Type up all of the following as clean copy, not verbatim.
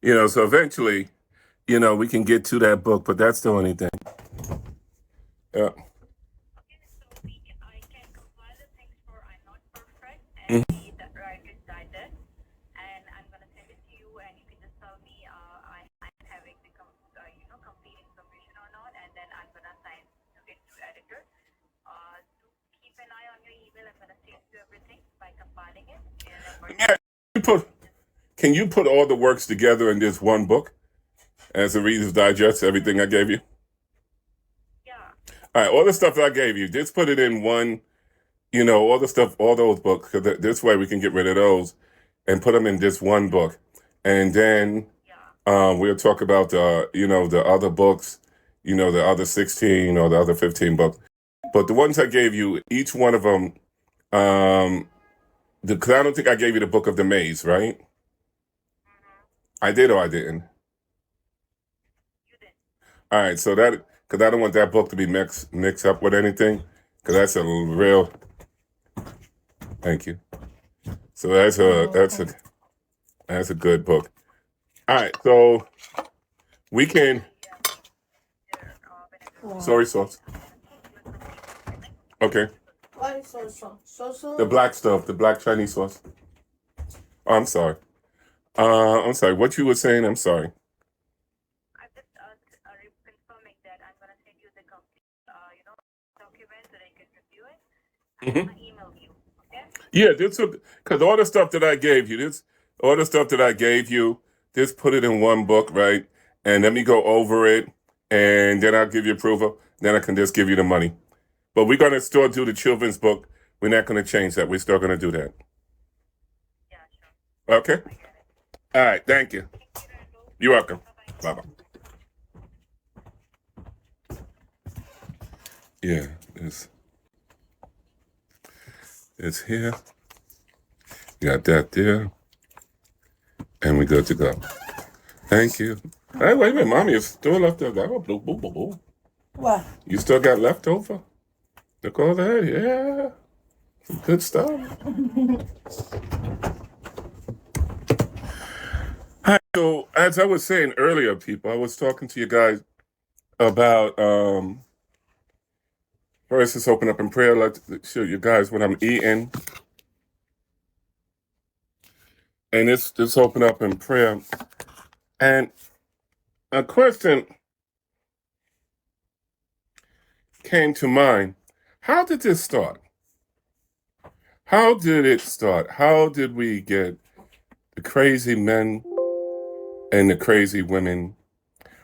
So eventually, we can get to that book, but that's the only thing. Yeah. Mhm. Yeah, you put, can you put all the works together in this one book as a Reader's Digest, everything I gave you? All right, all the stuff that I gave you, just put it in one, all the stuff, all those books, because this way we can get rid of those and put them in this one book. And then we'll talk about the other books, the other 16 or the other 15 books. But the ones I gave you, each one of them, because I don't think I gave you the Book of the Maze, right? I did or I didn't? All right, so that, because I don't want that book to be mixed up with anything, because that's a real, thank you. So that's a good book. All right, so we can, soy sauce. Okay. What is so? The black stuff, the black Chinese sauce. Oh, I'm sorry. I'm sorry. What you were saying? I'm sorry. Hmm. Yeah, this because all the stuff that I gave you, all the stuff that I gave you, just put it in one book, right? And let me go over it, and then I'll give you approval. Then I can just give you the money. But we're gonna still do the children's book. We're not gonna change that. We're still gonna do that. Okay. All right. Thank you. You're welcome. Bye bye. Yeah, it's here. Got that there, and we're good to go. Thank you. Hey, wait a minute, mommy, is still left over. Oh, boo, boo, boo, boo. What? You still got leftover? Look all that, yeah. Some good stuff. Hi, so as I was saying earlier, people, I was talking to you guys about first let's open up in prayer. Let's show you guys what I'm eating. And let's open up in prayer. And a question came to mind. How did this start? How did it start? How did we get the crazy men and the crazy women?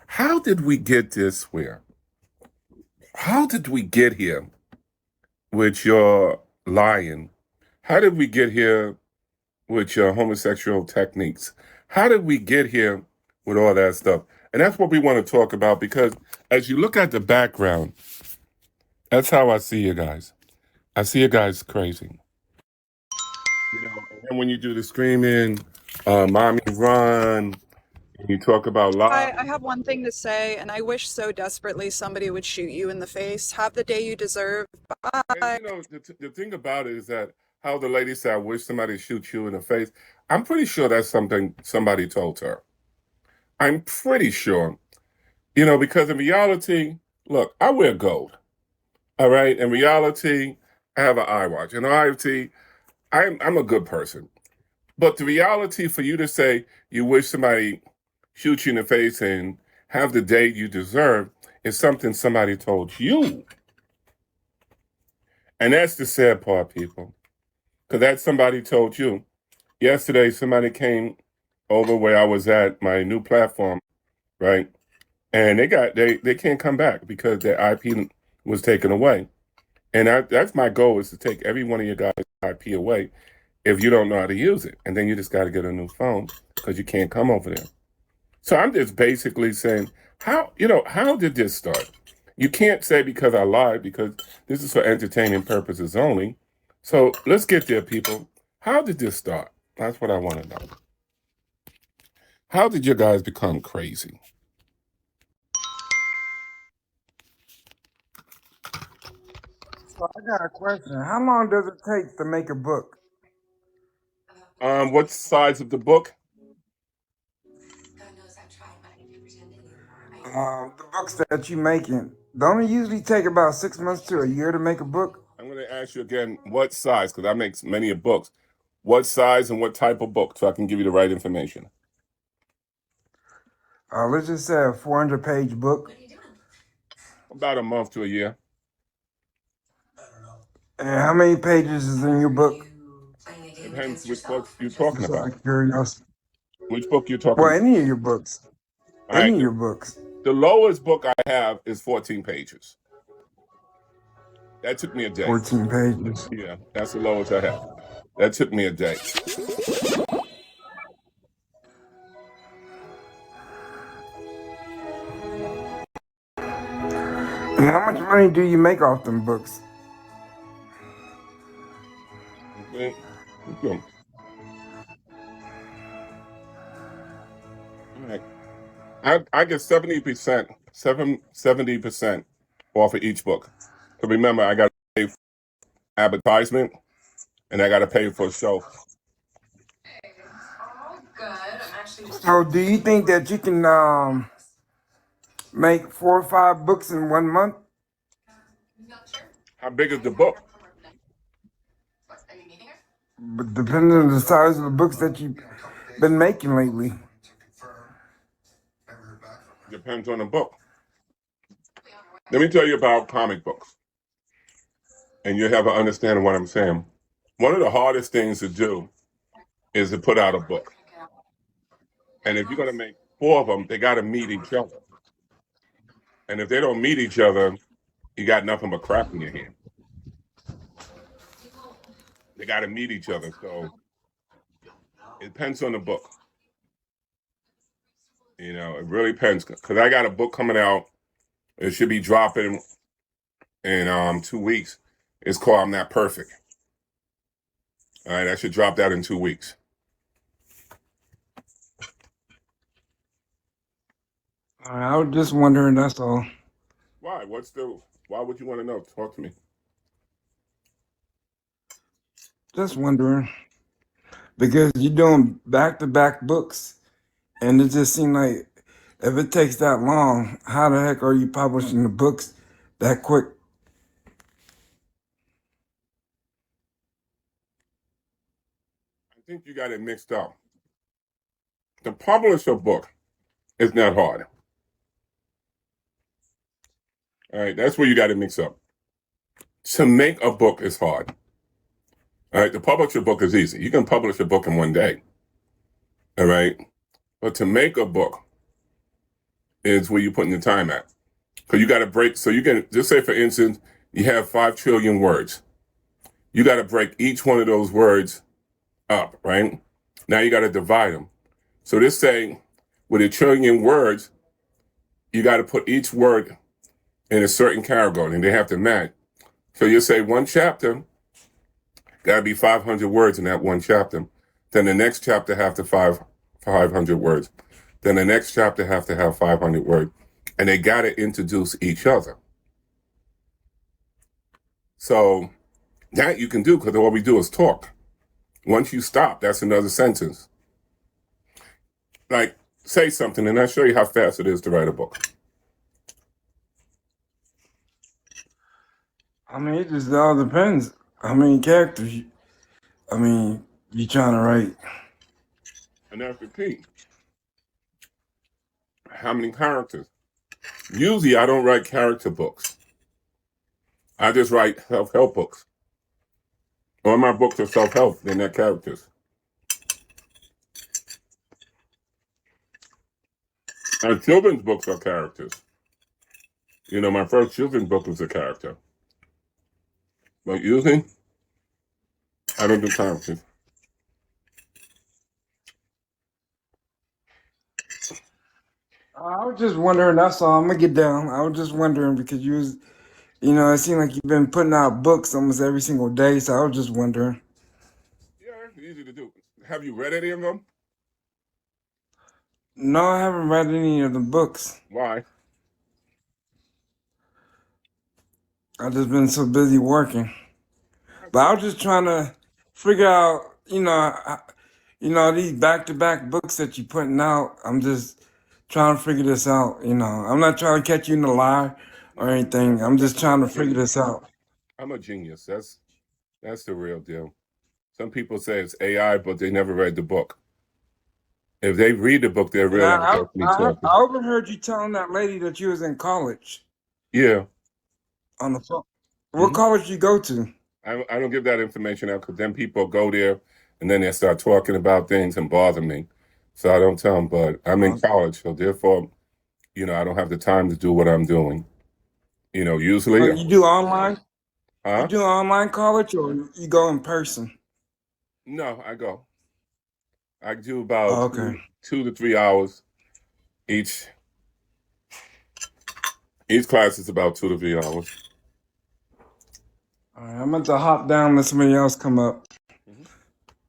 How did we get this where? How did we get here with your lying? How did we get here with your homosexual techniques? How did we get here with all that stuff? And that's what we want to talk about because as you look at the background, that's how I see you guys. I see you guys crazy. And then when you do the screaming, mommy run, and you talk about lies. I have one thing to say, and I wish so desperately somebody would shoot you in the face. Have the day you deserve. And Bye. the thing about it is that how the lady said, I wish somebody shoot you in the face. I'm pretty sure that's something somebody told her. I'm pretty sure. Because in reality, look, I wear gold. All right. In reality, I have an eye watch. In reality, I'm a good person. But the reality for you to say you wish somebody shoot you in the face and have the day you deserve is something somebody told you. And that's the sad part, people. Because that somebody told you. Yesterday, somebody came over where I was at my new platform, right? And they can't come back because their IP was taken away. And that's my goal is to take every one of your guys' IP away if you don't know how to use it. And then you just got to get a new phone because you can't come over there. So I'm just basically saying, how did this start? You can't say because I lied because this is for entertaining purposes only. So let's get there, people. How did this start? That's what I want to know. How did you guys become crazy? So I got a question. How long does it take to make a book? What size of the book? The books that you making, don't it usually take about 6 months to a year to make a book? I'm going to ask you again what size, because I make many of books. What size and what type of book, so I can give you the right information. Let's just say a 400-page book. About a month to a year. And how many pages is in your book? Depends which book you're talking Just out about. of curiosity. Which book you're talking Well, about. any of your books. All right. Any of your books. The lowest book I have is 14 pages. That took me a day. 14 pages. Yeah, that's the lowest I have. That took me a day. And how much money do you make off them books? Okay. Okay. All right. I get 70%, 70% off of each book. But remember, I got to pay for advertisement and I got to pay for a show. So do you think that you can make 4 or 5 books in 1 month? How big is the book? But depending on the size of the books that you've been making lately. Depends on the book. Let me tell you about comic books, and you have an understanding of what I'm saying. One of the hardest things to do is to put out a book. And if you're going to make 4 of them, they got to meet each other. And if they don't meet each other, you got nothing but crap in your hand. They got to meet each other. So it depends on the book. You know, it really depends. Because I got a book coming out. It should be dropping in 2 weeks. It's called I'm Not Perfect. All right, I should drop that in 2 weeks. I was just wondering, that's all. Why? Why would you want to know? Talk to me. Just wondering. Because you're doing back-to-back books. And it just seemed like if it takes that long, how the heck are you publishing the books that quick? I think you got it mixed up. To publish a book is not hard. All right, that's where you got it mixed up. To make a book is hard. All right, to publish a book is easy. You can publish a book in 1 day. All right, but to make a book is where you're putting the time at. Because you got to break, so you can, just say for instance, you have 5 trillion words. You got to break each one of those words up, right? Now you got to divide them. So this say, with 1 trillion words, you got to put each word in a certain category, and they have to match. So you say one chapter, got to be 500 words in that one chapter. Then the next chapter have to 500 words. Then the next chapter have to have 500 words. And they got to introduce each other. So that you can do, because all we do is talk. Once you stop, that's another sentence. Like, say something, and I'll show you how fast it is to write a book. I mean, it just all depends how many characters you're trying to write. And that's the key. How many characters? Usually, I don't write character books. I just write self-help books. All my books are self-help, they're not characters. And children's books are characters. You know, my first children's book was a character. But usually, I don't do characters. I was just wondering, that's all. I'm gonna get down. I was just wondering because it seemed like you've been putting out books almost every single day, so I was just wondering. Yeah, it's easy to do. Have you read any of them? No, I haven't read any of the books. Why? I've just been so busy working. But I was just trying to figure out, these back-to-back books that you're putting out. I'm just trying to figure this out. I'm not trying to catch you in a lie or anything. I'm just trying to figure this out. I'm a genius. That's the real deal. Some people say it's AI, but they never read the book. If they read the book, they'll And realize I, that's me I, talking. I overheard you telling that lady that you was in college Yeah. on the phone. What Mhm. college you go to? I don't give that information out because then people go there and then they start talking about things and bother me. So I don't tell them, but I'm in Uh, college. So therefore, I don't have the time to do what I'm doing. Usually, you do online? You huh? do online college or you go in person? No, I go. I do about Oh, okay. 2 to 3 hours each. Each class is about 2 to 3 hours. All right, I'm going to hop down, let somebody else come up. Mhm.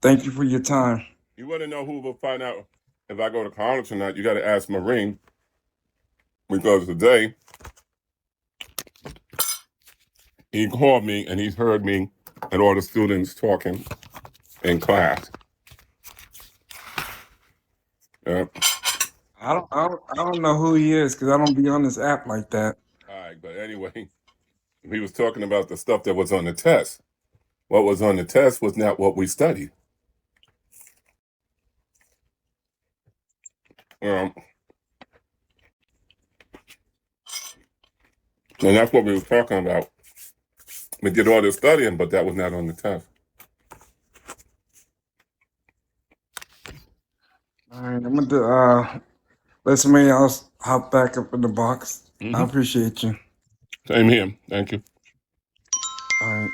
Thank you for your time. You want to know who will find out if I go to college or not? You got to ask Marine because today he called me and he's heard me and all the students talking in class. Yeah. I don't know who he is because I don't be on this app like that. All right, but anyway, he was talking about the stuff that was on the test. What was on the test was not what we studied. Um, and that's what we was talking about. We did all this studying, but that was not on the test. All right, I'm going to let somebody else hop back up in the box. I Mm-hmm. appreciate you. Same here. Thank you. All right.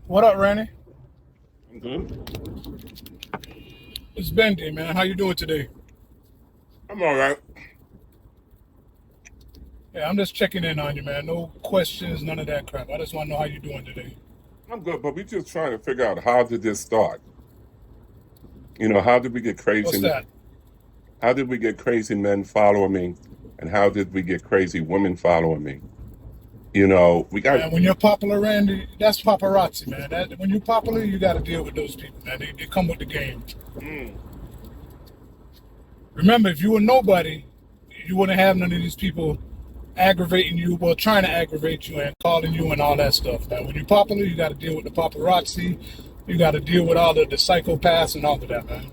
What up, Randy? I'm good. It's Bendy, man. How you doing today? I'm all right. Yeah, I'm just checking in on you, man. No questions, none of that crap. I just want to know how you doing today. I'm good, but we're just trying to figure out how did this start? How did we get What's crazy? that? How did we get crazy men following me? And how did we get crazy women following me? We got, Man, when you're popular, Randy, that's paparazzi, man. When you're popular, you got to deal with those people, man. They come with the game. mm, Remember, if you were nobody, you wouldn't have none of these people aggravating you, well, trying to aggravate you and calling you and all that stuff. Man, when you're popular, you got to deal with the paparazzi. You got to deal with all the psychopaths and all of that, man.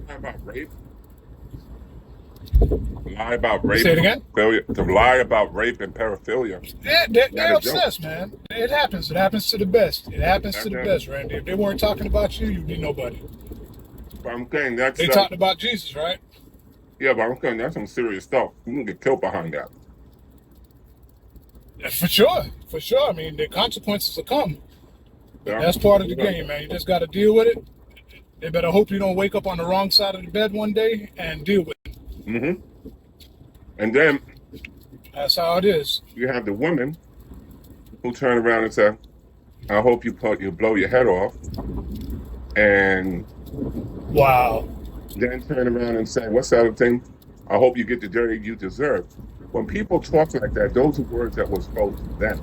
lie about rape, lie about Say rape, it again. to lie about rape and pedophilia. They're Not a joke. obsessed, man. It happens. It happens to the best. It happens to That, the that, best, Randy. If they weren't talking about you, you'd be nobody. but I'm saying that's, They talked about Jesus, right? yeah, but I'm saying that's some serious stuff. You can get killed behind that. For sure. For sure. I mean, the consequences will come. But Yeah. that's part of the game, man. You just got to deal with it. They better hope you don't wake up on the wrong side of the bed one day and deal with it. Mm-hmm. And then That's how it is. you have the women who turn around and say, I hope you blow your head off. And Wow. then turn around and say, what's the other thing? I hope you get the dirty you deserve. When people talk like that, those are words that were spoken to them.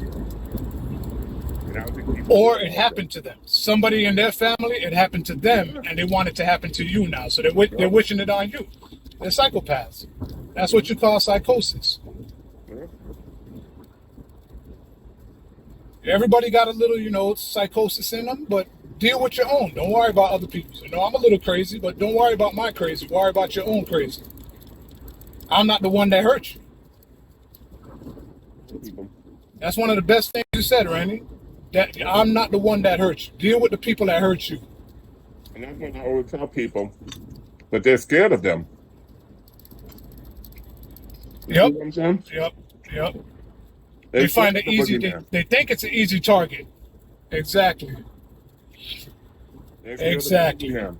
And I don't think people Or it realize happened to them. Somebody in their family, it happened to them, and they want it to happen to you now. So they're wishing it on you. They're psychopaths. That's what you call psychosis. that. Everybody got a little, psychosis in them, but deal with your own. Don't worry about other people's. I'm a little crazy, but don't worry about my crazy. Worry about your own crazy. I'm not the one that hurt you. People. That's one of the best things you said, Randy. That I'm not the one that hurt you. Deal with the people that hurt you. And that's what I always tell people, but they're scared of them. You see Yep, what I'm saying? yep. They're They scared find it of the easy. boogeyman. They think it's an easy target. Exactly. They're scared of the Exactly. boogeyman.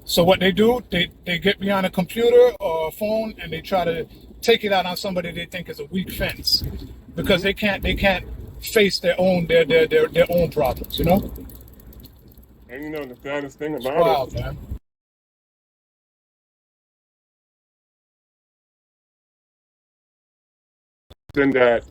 So what they do, they get me on a computer or a phone and they try to take it out on somebody they think is a weak fence because they can't face their own problems. And the saddest thing It's about wild, it, man. in that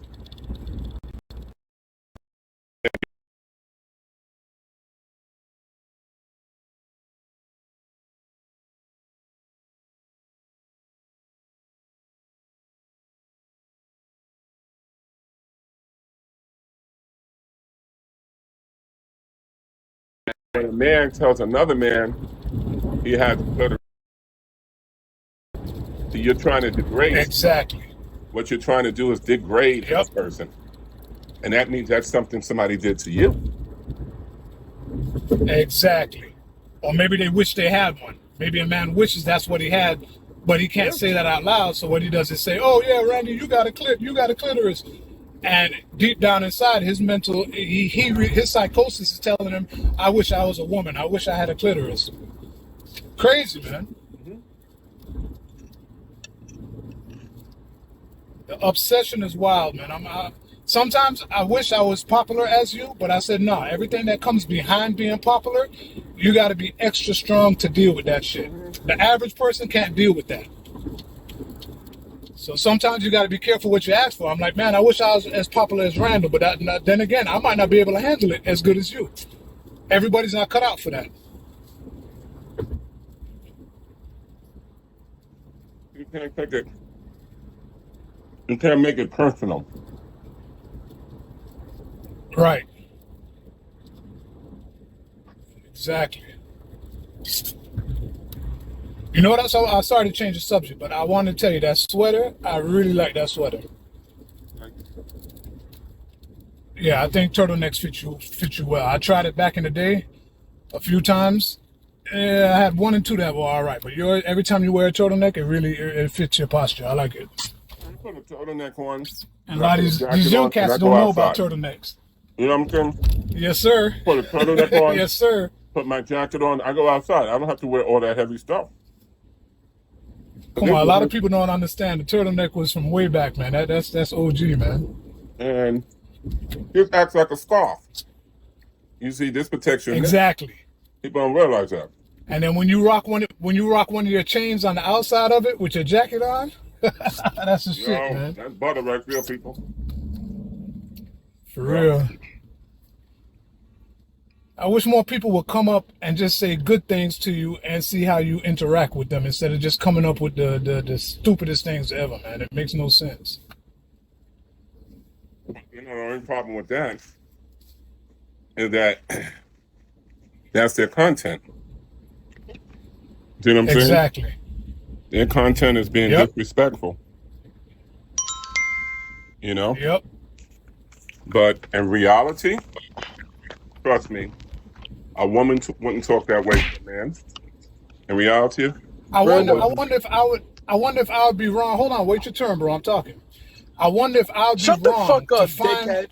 When a man tells another man he has a clitoris, you're trying to degrade. Exactly. What you're trying to do is degrade Yep. that person. And that means that's something somebody did to you. Exactly. Or maybe they wish they had one. Maybe a man wishes that's what he had, but he can't say that out loud. So what he does is say, "Oh yeah, Randy, you got a clitoris," and deep down inside, his mental, his psychosis is telling him, "I wish I was a woman. I wish I had a clitoris." Crazy, man. The obsession is wild, man. Sometimes I wish I was popular as you, but I said no. Everything that comes behind being popular, you got to be extra strong to deal with that shit. The average person can't deal with that. So sometimes you got to be careful what you ask for. I'm like, man, I wish I was as popular as Randall, but then again, I might not be able to handle it as good as you. Everybody's not cut out for that. You can't take it. You can't make it personal. Right. Exactly. You know what? So I started to change the subject, but I wanted to tell you that sweater. I really like that sweater. Yeah, I think turtlenecks fit you well. I tried it back in the day, a few times. Yeah, I had one and two that were all right, but every time you wear a turtleneck, it fits your posture. I like it. You put a turtleneck on. And a lot of these young cats don't know about turtlenecks. You know what I'm saying? Yes, sir. Put a turtleneck on. Yes, sir. Put my jacket on. I go outside. I don't have to wear all that heavy stuff. Come on, a lot of people don't understand. The turtleneck was from way back, man. That's OG, man. And it acts like a scarf. You see, this protects your neck. Exactly. People don't realize that. And then when you rock one of your chains on the outside of it with your jacket on, that's the shit, man. That's butter right there, people. For real. I wish more people would come up and just say good things to you and see how you interact with them instead of just coming up with the stupidest things ever, man. It makes no sense. You know, the only problem with that is that that's their content. Do you know what I'm saying? Exactly. Their content is being disrespectful. You know? Yep. But in reality, trust me, a woman wouldn't talk that way to a man. In reality, I wonder if I would be wrong. Hold on, wait your turn, bro. I'm talking. I wonder if I would be wrong. Shut the fuck up, dickhead.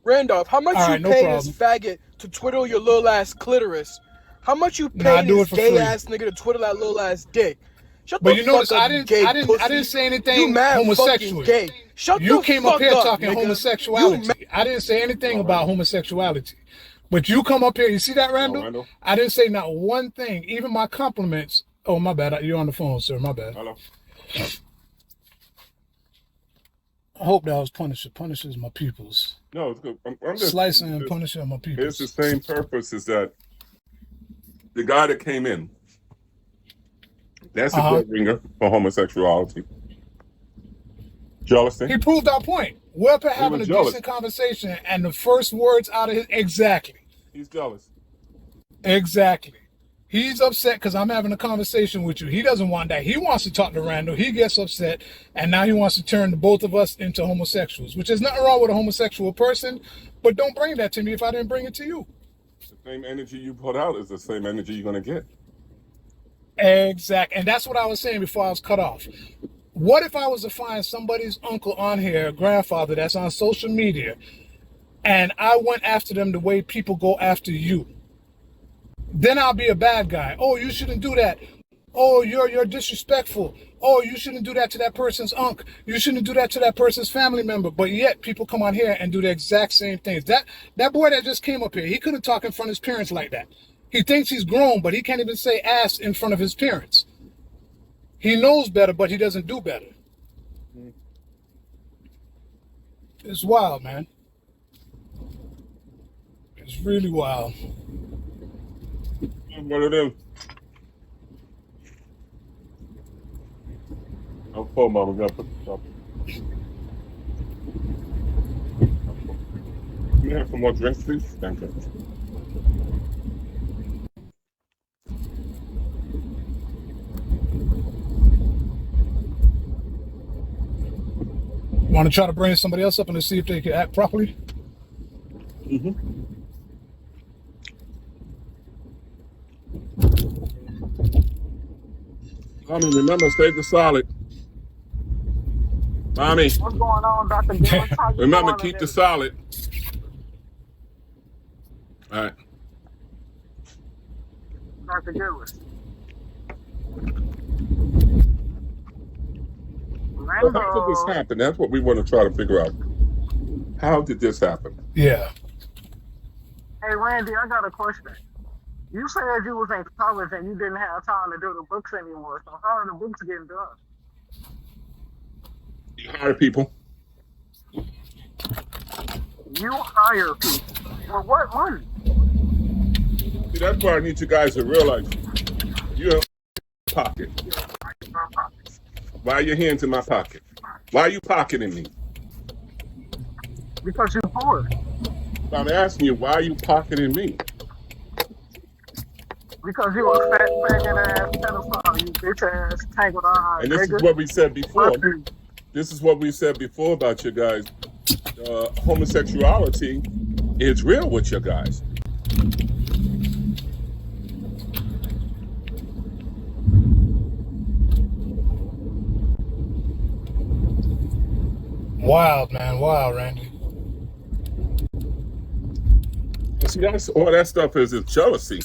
Randolph, how much you pay this faggot to twiddle your little ass clitoris? How much you pay this gay ass nigga to twiddle that little ass dick? Shut the fuck up, you gay pussy. I didn't say anything you mad homosexual. Gay. Shut you the came fuck up here talking nigga. homosexuality. I didn't say anything about homosexuality. But you come up here, you see that, Randall? Randall? I didn't say not one thing, even my compliments. Oh, my bad. You're on the phone, sir. My bad. Hello. I hope that was Punisher. Punisher's my peoples. No, it's good. I'm just Slicing and Punisher are my peoples. It's the same purpose as that. The guy that came in, that's a dead ringer for homosexuality. Jealousy. He proved our point. We're up here having a decent conversation, and the first words out of his exactly. He's jealous. Exactly. He's upset because I'm having a conversation with you. He doesn't want that. He wants to talk to Randall. He gets upset, and now he wants to turn the both of us into homosexuals, which is nothing wrong with a homosexual person, but don't bring that to me if I didn't bring it to you. The same energy you put out is the same energy you're going to get. Exactly. And that's what I was saying before I was cut off. What if I was to find somebody's uncle on here, grandfather that's on social media, and I went after them the way people go after you? Then I'll be a bad guy. Oh, you shouldn't do that. Oh, you're disrespectful. Oh, you shouldn't do that to that person's uncle. You shouldn't do that to that person's family member. But yet people come on here and do the exact same things. That boy that just came up here, he couldn't talk in front of his parents like that. He thinks he's grown, but he can't even say ass in front of his parents. He knows better, but he doesn't do better. It's wild, man. It's really wild. That's what it is. I'm full, Mama. We gotta put this up. Can you have some more drinks, please? Thank you. Want to try to bring somebody else up and let's see if they can act properly? Mommy, remember, stay the solid. Mommy. What's going on, Dr. Gillis? How you Remember, doing keep the today? solid. All right. Dr. Gillis. So how did this happen? That's what we want to try to figure out. How did this happen? Yeah. Hey, Randy, I got a question. You said you was in college and you didn't have time to do the books anymore. So how are the books getting done? You hire people. You hire people. For what money? See, that's why I need you guys to realize you're in my pocket. Why are your hands in my pocket? Why are you pocketing me? Because you're poor. I'm asking you, why are you pocketing me? Because you a fat, faggot ass pedophile, you bitch ass, tangled eye. And this is what we said before. This is what we said before about you guys. Homosexuality is real with you guys. Wild, man. Wild, Randy. See, that's all that stuff is jealousy.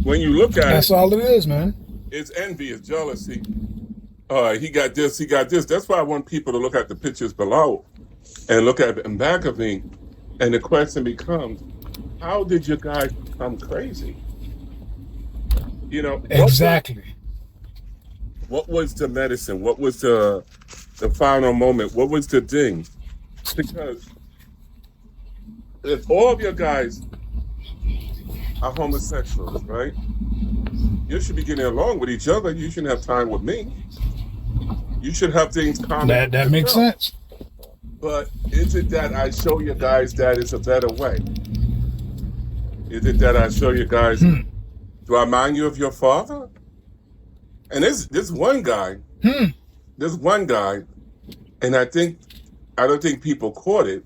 When you look at That's all it is, man. It's envy, it's jealousy. He got this, he got this. That's why I want people to look at the pictures below and look at in back of me. And the question becomes, how did you guys become crazy? You know, Exactly. What was the medicine? What was the final moment? What was the thing? Because if all of your guys are homosexuals, right? You should be getting along with each other. You shouldn't have time with me. You should have things common. That makes sense. But is it that I show you guys that it's a better way? Is it that I show you guys, do I remind you of your father? And this one guy, and I don't think people caught it,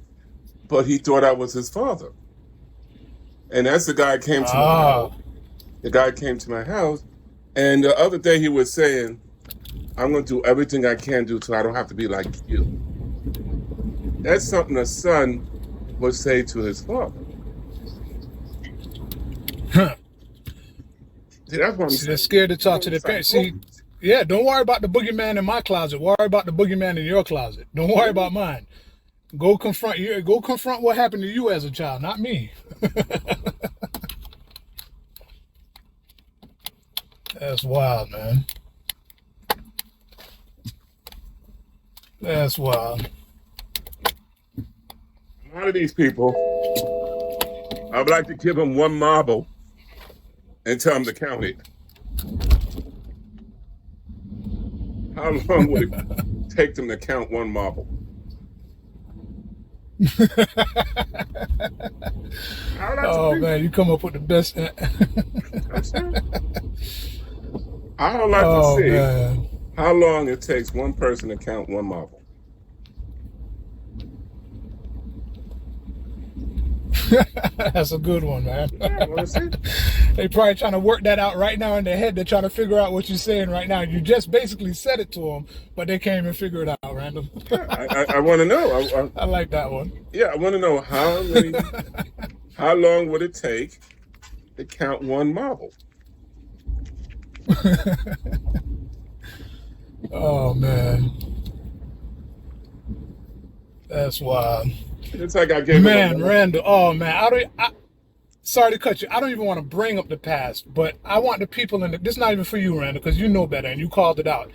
but he thought I was his father. And that's the guy who came to my house. The guy came to my house, and the other day he was saying, I'm going to do everything I can do so I don't have to be like you. That's something a son would say to his father. See, that's what I'm saying. They're scared to talk to their parents. See, yeah, don't worry about the boogeyman in my closet. Worry about the boogeyman in your closet. Don't worry about mine. Go confront you. Go confront what happened to you as a child, not me. That's wild, man. That's wild. A lot of these people, I would like to give them one marble and tell them to count it. How long would it take them to count one marble? Oh man, you come up with the best. I would like to see man. how long it takes one person to count one marble. That's a good one, man. Yeah, I want to see. They probably trying to work that out right now in their head. They're trying to figure out what you're saying right now. You just basically said it to them, but they can't even figure it out, Randall. I want to know. I like that one. Yeah, I want to know how long would it take to count one marble? Oh man, that's wild. It's like I gave man, Randall. Oh man, sorry to cut you. I don't even want to bring up the past, but I want the people in the. This is not even for you, Randall, because you know better and you called it out.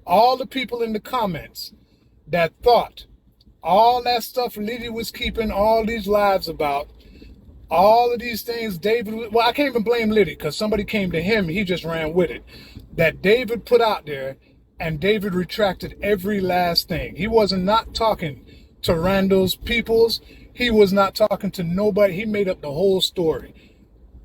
All the people in the comments that thought all that stuff Liddy was keeping all these lives about, all of these things David. Well, I can't even blame Liddy because somebody came to him. He just ran with it. That David put out there, and David retracted every last thing. He wasn't not talking to Randall's peoples. He was not talking to nobody. He made up the whole story.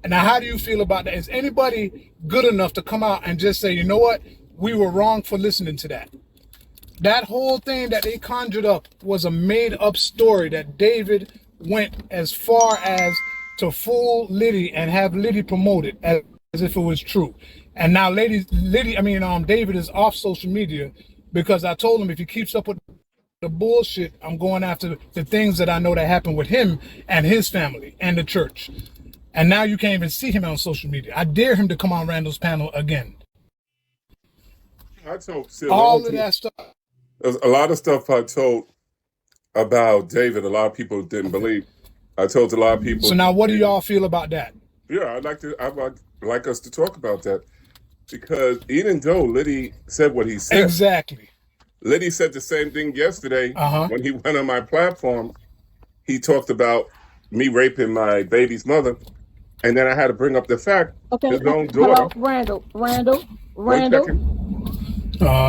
And now, how do you feel about that? Is anybody good enough to come out and just say, you know what? We were wrong for listening to that. That whole thing that they conjured up was a made-up story that David went as far as to fool Liddy and have Liddy promote it as if it was true. And now David is off social media because I told him if he keeps up with the bullshit, I'm going after the things that I know that happened with him and his family and the church. And now you can't even see him on social media. I dare him to come on Randall's panel again. I told all of that stuff. There's a lot of stuff I told about David. A lot of people didn't believe. I told a lot of people. So now, what do y'all feel about that? Yeah, I'd like us to talk about that because even though Liddy said what he said, exactly. Liddy said the same thing yesterday when he went on my platform. He talked about me raping my baby's mother, and then I had to bring up the fact his own daughter. Hello, Randall.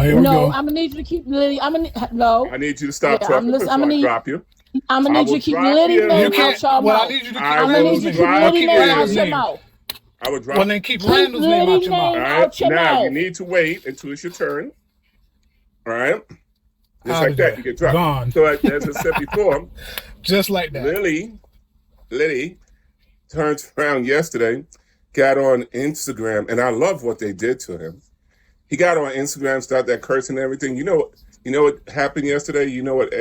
Here we go. I'm gonna need you to keep Liddy. No. I need you to stop talking before I drop you. I'm gonna need you to keep Liddy name out your mouth. I need you to keep Liddy name out your mouth. I would drop. Well, then keep Randall's name out your mouth. All right. Now you need to wait until it's your turn. All right. Just like that, you get dropped. Gone. So as I said before, just like that. Liddy turned around yesterday, got on Instagram, and I love what they did to him. He got on Instagram, started that cursing and everything. You know what happened yesterday? You know what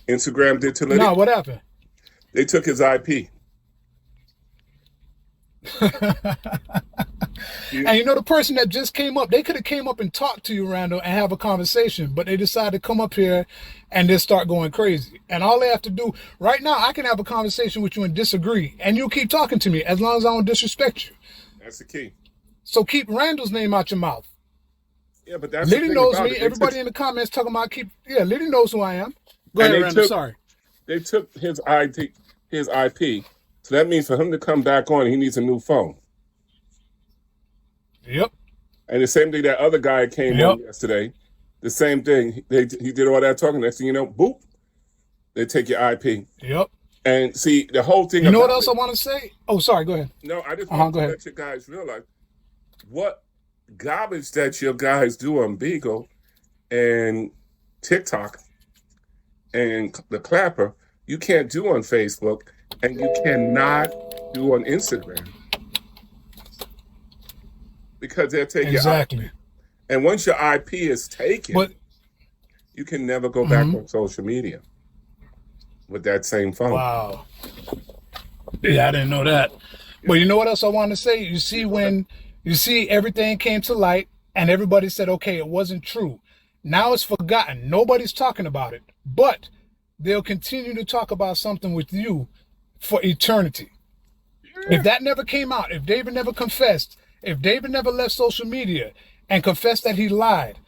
Instagram did to Liddy? No, what happened? They took his IP. And you know, the person that just came up, they could have came up and talked to you, Randall, and have a conversation, but they decided to come up here and just start going crazy. And all they have to do right now, I can have a conversation with you and disagree, and you'll keep talking to me as long as I don't disrespect you. That's the key. So keep Randall's name out your mouth. Yeah, but that's Liddy knows me. Everybody in the comments talking about Liddy knows who I am. Go ahead, Randall. Sorry. They took his IP. So that means for him to come back on, he needs a new phone. Yep. And the same thing that other guy came on yesterday, the same thing. He did all that talking. Next thing you know, boop, they take your IP. Yep. And see, the whole thing. You know what else I want to say? Oh, sorry. Go ahead. No, I just want to let you guys realize what garbage that your guys do on Beagle and TikTok and the Clapper, you can't do on Facebook, and you cannot do on Instagram. Because they'll take your IP. And once your IP is taken, you can never go back on social media with that same phone. Wow. Yeah, I didn't know that. But you know what else I want to say? You see, when everything came to light and everybody said, okay, it wasn't true. Now it's forgotten. Nobody's talking about it. But they'll continue to talk about something with you for eternity. If that never came out, if David never confessed, if David never left social media and confessed that he lied,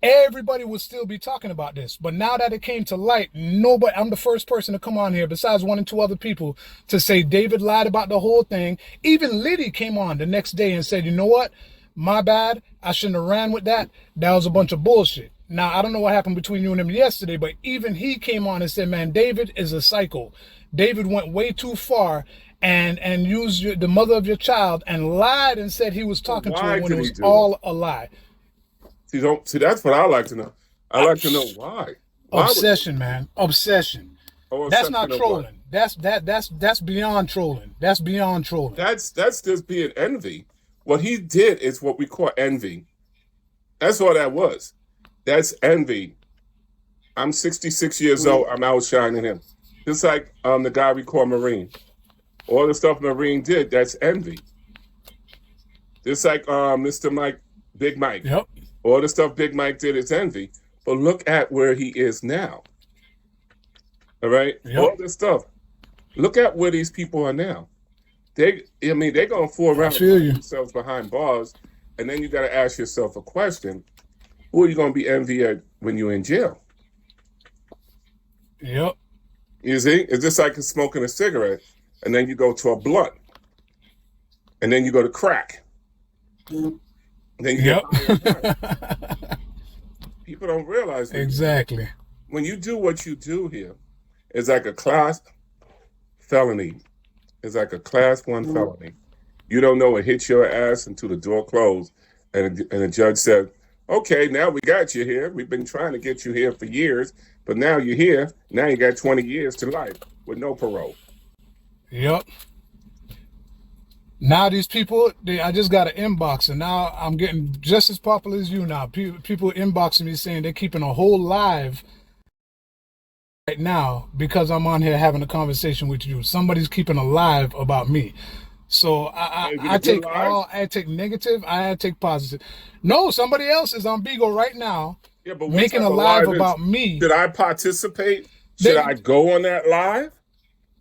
everybody would still be talking about this. But now that it came to light, I'm the first person to come on here, besides 1 and 2 other people, to say David lied about the whole thing. Even Liddy came on the next day and said, you know what? My bad. I shouldn't have ran with that. That was a bunch of bullshit. Now, I don't know what happened between you and him yesterday, but even he came on and said, man, David is a psycho. David went way too far and used the mother of your child and lied and said he was talking to her when it was all a lie. See, that's what I like to know. I like to know why. Obsession, man. Obsession. That's not trolling. That's beyond trolling. That's beyond trolling. That's just being envy. What he did is what we call envy. That's all that was. That's envy. I'm 66 years old. I'm outshining him. Just like the guy we call Marine. All the stuff Marine did, that's envy. Just like Mr. Mike, Big Mike. Yep. All the stuff Big Mike did is envy. But look at where he is now. All right? Yep. All this stuff. Look at where these people are now. They're going to fool around themselves behind bars, and then you got to ask yourself a question. Who are you going to be envied when you're in jail? Yep. You see? It's just like smoking a cigarette, and then you go to a blunt, and then you go to crack. And then you get people don't realize that. Exactly. When you do what you do here, it's like a class felony. It's like a class 1 felony. You don't know it hits your ass until the door closed, and the judge said, Okay, now we got you here. We've been trying to get you here for years, but now you're here. Now you got 20 years to life with no parole. Yep. Now these people, I just got an inbox, and now I'm getting just as popular as you now. People inboxing me saying they're keeping a whole live right now because I'm on here having a conversation with you. Somebody's keeping a live about me. So I take negative, I take positive. No, somebody else is on Beagle right now, making a live about me. Did I participate? Should I go on that live?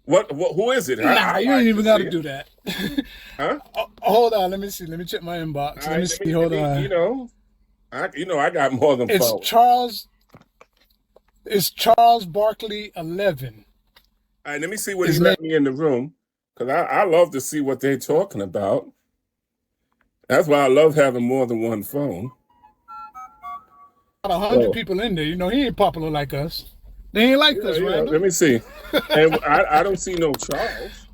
What who is it? Nah, you ain't even got to do that. Huh? Hold on, let me see. Let me check my inbox. Let me see. Hold on. I got more than it's 4. It's Charles Barkley 11. All right, let me see what he let me in the room, because I love to see what they're talking about. That's why I love having more than one phone. 100 people in there. He ain't popular like us. They ain't like us, Randall. Let me see. And I don't see no Charles.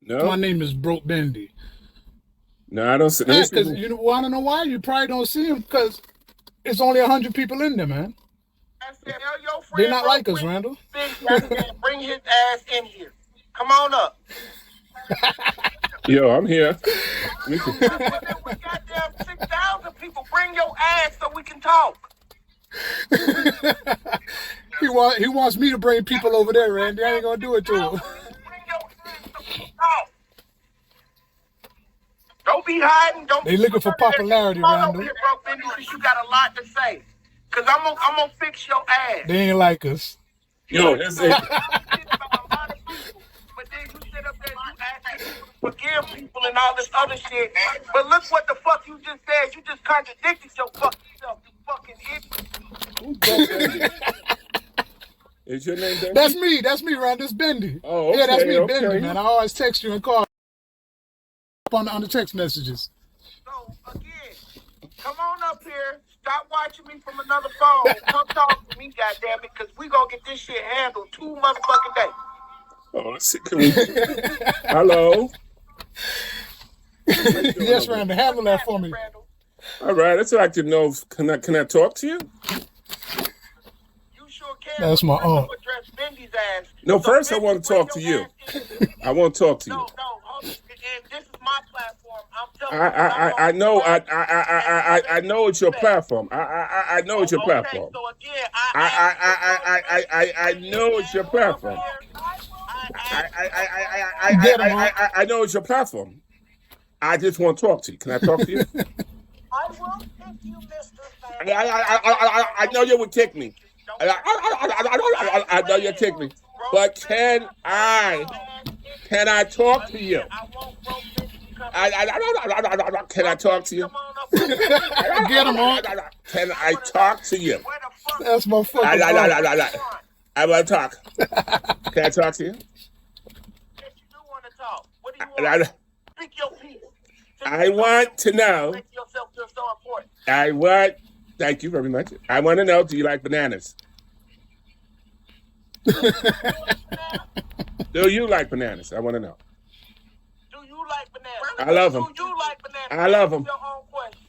No. My name is Broke Bendy. No, I don't see. Because you want to know why? You probably don't see him because it's only 100 people in there, man. They're not like us, Randall. Bring his ass in here. Come on up. Yo, I'm here. We goddamn 6,000 people. Bring your ass so we can talk. He wants me to bring people over there, Randy. I ain't gonna do it to him. Don't be hiding. They looking for popularity, Randall. You got a lot to say. Cause I'm gonna fix your ass. They ain't like us. Yo, that's it. But then you sit up there and you ask people to forgive people and all this other shit. But look what the fuck you just said. You just contradicted your fucking self, you fucking idiot. Is your name Bendy? That's me, Randall. It's Bendy. Oh, okay, yeah, that's me, okay. Bendy, man. I always text you and call on the text messages. So again, come on up here. Stop watching me from another phone. Come talk to me, goddammit, because we gonna get this shit handled 2 motherfucking days. Oh, let's see. Hello. Yes, Randall. Handle that for me. All right. I'd like to know. Can I talk to you? You sure can. That's my aunt. No, first I want to talk to you. I want to talk to you. No. And this is my platform. I'm telling you. I know. I know it's your platform. I know it's your platform. So again, I know it's your platform. I know it's your platform. I just want to talk to you. Can I talk to you? I will pick you, Mr. I know you would kick me. I know you'd kick me. But can I talk to you? Can I talk to you? Get him on. Can I talk to you? That's my fucking I want to talk. Can I talk to you? Yes, you do want to talk. What do you want? Speak your piece. I want to know. Make yourself feel so important. Thank you very much. I want to know, do you like bananas? Do you like bananas? I want to know. Do you like bananas? I love them. Do you like bananas? I love them.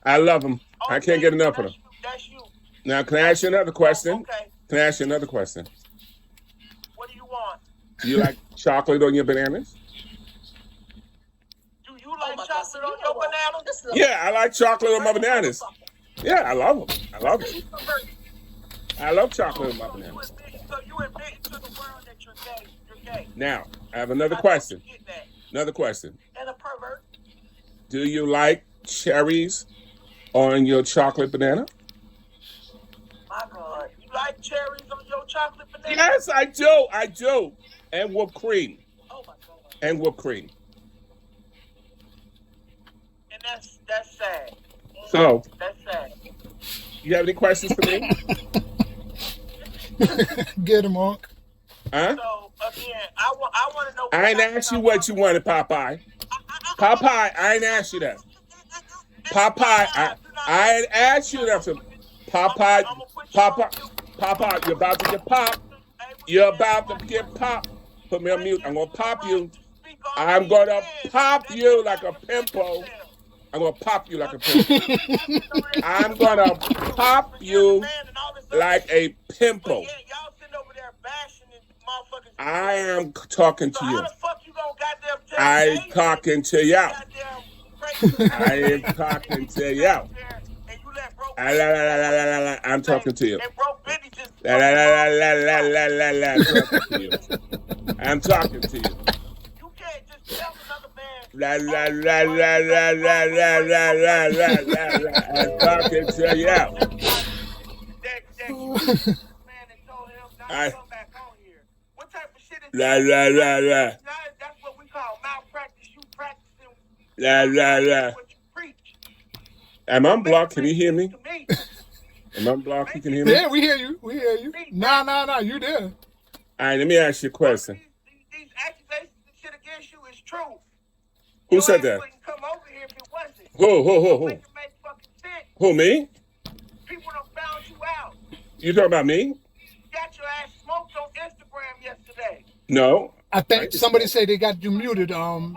I love them. Okay, I can't get enough of them. That's you. Now, can I ask you another question? Okay. Can I ask you another question? What do you want? Do you like chocolate on your bananas? Do you like chocolate on your bananas? Yeah, I like chocolate on my bananas. Yeah, I love them. I love it. I love chocolate on my bananas. So you admit to the world that you're gay. You're gay. Now, I have another question. Another question. And a pervert. Do you like cherries on your chocolate banana? My God. You like cherries on your chocolate banana? Yes, I do. I do. And whipped cream. Oh, my God. And whipped cream. And that's sad. So, that's sad. You have any questions for me? Get him, Monk. Huh? So, again, I want to know. I ain't asked you what you wanted, Popeye. Popeye, I ain't asked you that. Popeye, I ain't asked you that. Popeye, you're about to get popped. You're about to get popped. Put me on mute. I'm gonna pop you. I'm gonna pop you like a pimple. I'm gonna pop you like a pimple. I'm gonna pop you like a pimple. I am talking to you. I'm talking to you. I am talking to you. I'm talking to you. I'm talking to you. You can't just tell another man. I'm talking to you. What type of shit is that? That's what we call malpractice. You practicing what you preach. Am I blocked? Can you hear me? Am I blocked? You can hear me? Yeah, we hear you. We hear you. Nah. You there. All right, let me ask you a question. These accusations and shit against you is true. Who said that? Come over here if it wasn't. Who? Make it make fucking sense. Who, me? People done found you out. You talking about me? You got your ass smoked on Instagram yesterday. No. I think somebody said they got you muted. No,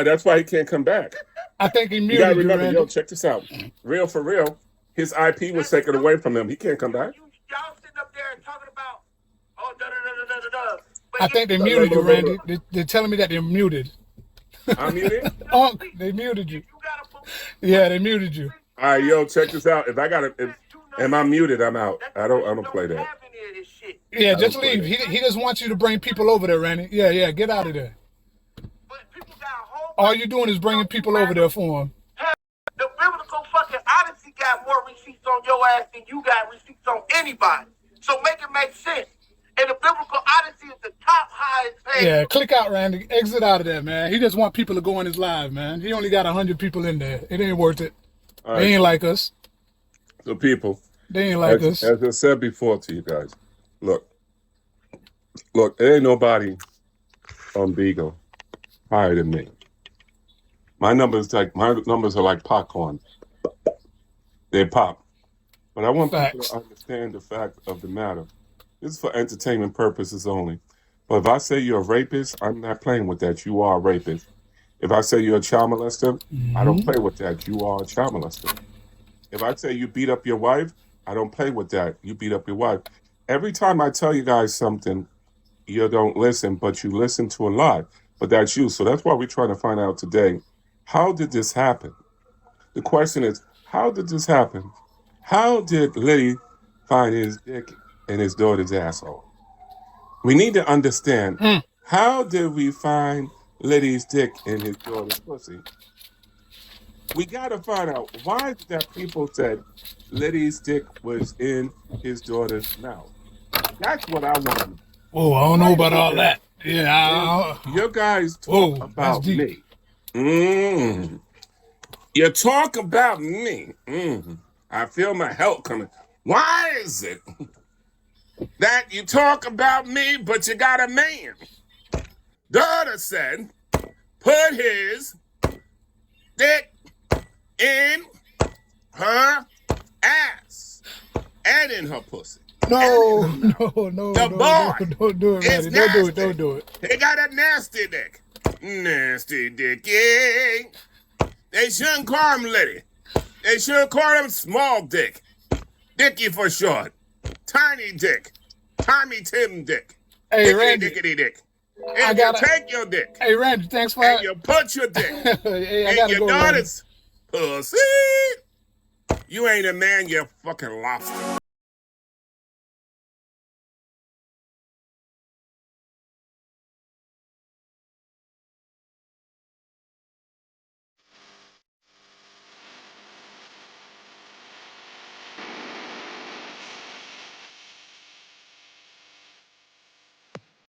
that's why he can't come back. I think he muted you. Gotta remember, Randall. yo, check this out. Real for real. His IP was taken away from him. He can't come back. Y'all sitting up there talking about, I think they muted you, Randy. They're telling me that they're muted. I'm muted? They muted you. Yeah, they muted you. All right, yo, check this out. If am I muted, I'm out. I don't play that. Yeah, just leave. He just wants you to bring people over there, Randy. Yeah, get out of there. All you're doing is bringing people over there for him. The biblical fucking Odyssey got more receipts on your ass than you got receipts on anybody. So make it make sense. And the biblical Odyssey is the top highest paid. Yeah, click out, Randy. Exit out of there, man. He just want people to go on his live, man. He only got 100 people in there. It ain't worth it. Right. They ain't like us. So people. They ain't like us. As I said before to you guys, look, there ain't nobody on Beagle higher than me. My numbers are like popcorn. They pop. But I want people to understand the fact of the matter. This is for entertainment purposes only. But if I say you're a rapist, I'm not playing with that. You are a rapist. If I say you're a child molester, I don't play with that. You are a child molester. If I say you beat up your wife, I don't play with that. You beat up your wife. Every time I tell you guys something, you don't listen, but you listen to a lot. But that's you. So that's why we're trying to find out today. How did this happen? The question is, how did this happen? How did Liddy find his dick in his daughter's asshole? We need to understand, how did we find Liddy's dick in his daughter's pussy? We got to find out why that people said Liddy's dick was in his daughter's mouth. That's what I want. Oh, I don't know about all that. Yeah. You guys talk about me. You talk about me. I feel my help coming. Why is it that you talk about me, but you got a man? Daughter said, put his dick in her ass and in her pussy. No. The boy. Don't do it, Randy. Don't do it. He got a nasty dick. Nasty dick, yeah. They shouldn't call him Liddy. They should call him Small Dick. Dickie for short. Tiny Dick. Tommy Tim Dick. Hey, Randy. Dickity Dick. And you take your dick. Hey, Randy, thanks for and you put your dick in your daughter's pussy. You ain't a man, you're a fucking lobster.